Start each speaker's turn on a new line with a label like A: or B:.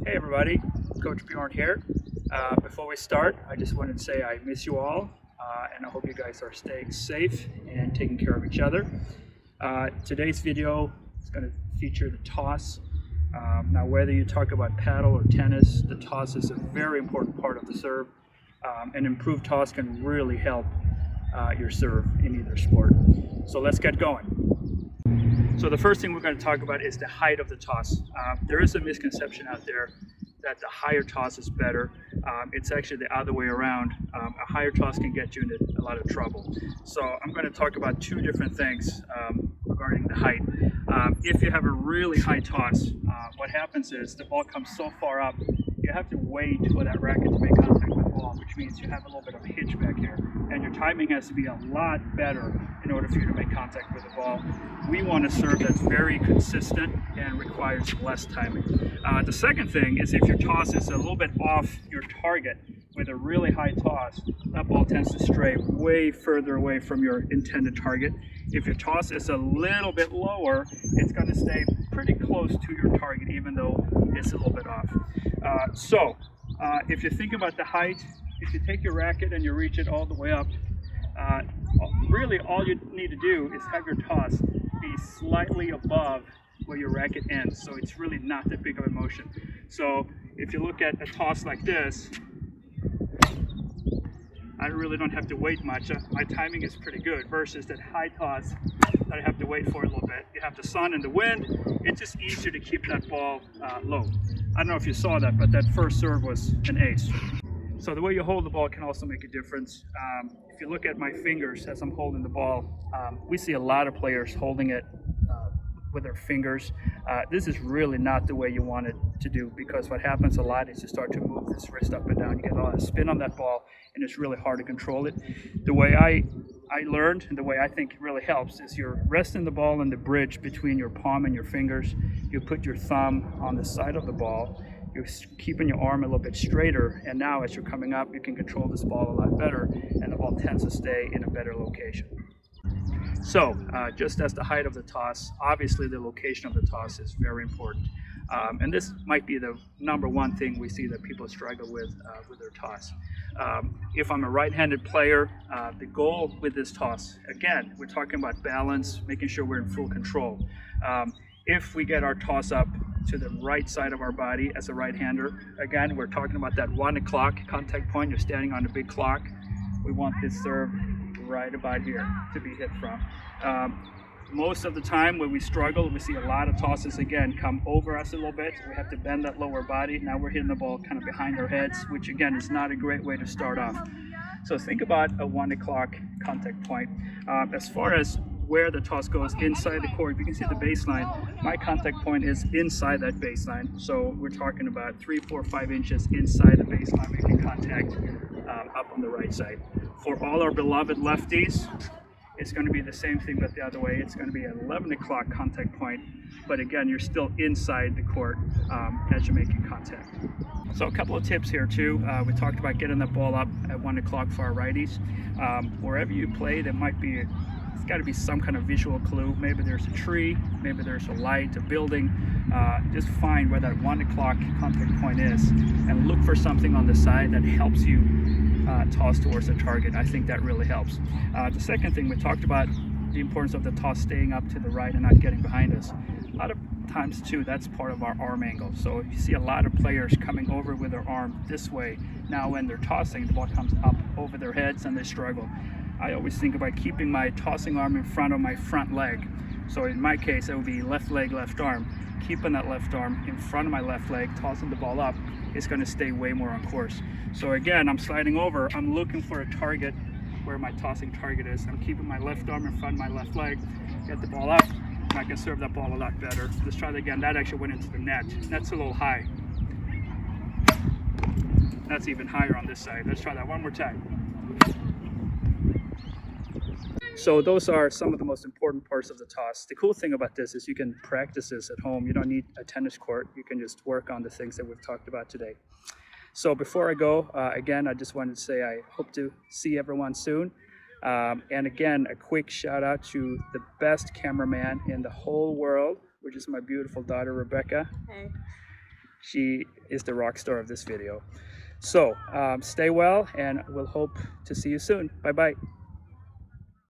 A: Hey everybody, Coach Bjorn here. Before we start, I just wanted to say I miss you all, and I hope you guys are staying safe and taking care of each other. Today's video is going to feature the toss. Now, whether you talk about paddle or tennis, the toss is a very important part of the serve. An improved toss can really help your serve in either sport. So let's get going. So the first thing we're going to talk about is the height of the toss. There is a misconception out there that the higher toss is better. It's actually the other way around. A higher toss can get you into a lot of trouble. So I'm going to talk about two different things regarding the height. If you have a really high toss, what happens is the ball comes so far up, you have to wait for that racket to make contact with the ball, which means you have a little bit of a hitch back here. And your timing has to be a lot better in order for you to make contact with the ball. We want a serve that's very consistent and requires less timing. The second thing is if your toss is a little bit off your target with a really high toss, that ball tends to stray way further away from your intended target. If your toss is a little bit lower, it's going to stay pretty close to your target even though it's a little bit off. If you think about the height, if you take your racket and you reach it all the way up, really all you need to do is have your toss be slightly above where your racket ends, so it's really not that big of a motion. So if you look at a toss like this, I really don't have to wait much. My timing is pretty good versus that high toss that I have to wait for a little bit. You have the sun and the wind. It's just easier to keep that ball low. I don't know if you saw that, but that first serve was an ace. So the way you hold the ball can also make a difference. If you look at my fingers as I'm holding the ball, we see a lot of players holding it with their fingers. This is really not the way you want it to do, because what happens a lot is you start to move this wrist up and down. You get a lot of spin on that ball and it's really hard to control it. The way I learned, and the way I think really helps, is you're resting the ball in the bridge between your palm and your fingers. You put your thumb on the side of the ball. You're keeping your arm a little bit straighter, and now as you're coming up, you can control this ball a lot better, and the ball tends to stay in a better location. So, just as the height of the toss, obviously the location of the toss is very important. And this might be the number one thing we see that people struggle with their toss. If I'm a right-handed player, the goal with this toss, again, we're talking about balance, making sure we're in full control. If we get our toss up to the right side of our body as a right-hander, again, we're talking about that 1 o'clock contact point. You're standing on a big clock. We want this serve right about here to be hit from. Most of the time when we struggle, we see a lot of tosses again come over us a little bit. We have to bend that lower body. Now we're hitting the ball kind of behind our heads, which again is not a great way to start off. So think about a 1 o'clock contact point. As far as where the toss goes inside the court, you can see the baseline. My contact point is inside that baseline. So we're talking about 3, 4, 5 inches inside the baseline, making contact up on the right side. For all our beloved lefties, it's going to be the same thing but the other way. It's going to be an 11 o'clock contact point, but again, you're still inside the court as you're making contact. So a couple of tips here too. We talked about getting the ball up at 1 o'clock for our righties. Wherever you play, there might be it's got to be some kind of visual clue. Maybe there's a tree, maybe there's a light, a building. Just find where that 1 o'clock contact point is and look for something on the side that helps you toss towards the target. I think that really helps. The second thing, we talked about the importance of the toss staying up to the right and not getting behind us. A lot of times too, that's part of our arm angle. So if you see a lot of players coming over with their arm this way, now when they're tossing, the ball comes up over their heads and they struggle. I always think about keeping my tossing arm in front of my front leg. So in my case, it would be left leg, left arm. Keeping that left arm in front of my left leg, tossing the ball up, is going to stay way more on course. So again, I'm sliding over, I'm looking for a target where my tossing target is. I'm keeping my left arm in front of my left leg, get the ball up, and I can serve that ball a lot better. Let's try that again. That actually went into the net. That's a little high. That's even higher on this side. Let's try that one more time. So those are some of the most important parts of the toss. The cool thing about this is you can practice this at home. You don't need a tennis court. You can just work on the things that we've talked about today. So before I go, again, I just wanted to say I hope to see everyone soon. And again, a quick shout out to the best cameraman in the whole world, which is my beautiful daughter, Rebecca.
B: Hey.
A: She is the rock star of this video. So stay well, and we'll hope to see you soon. Bye bye.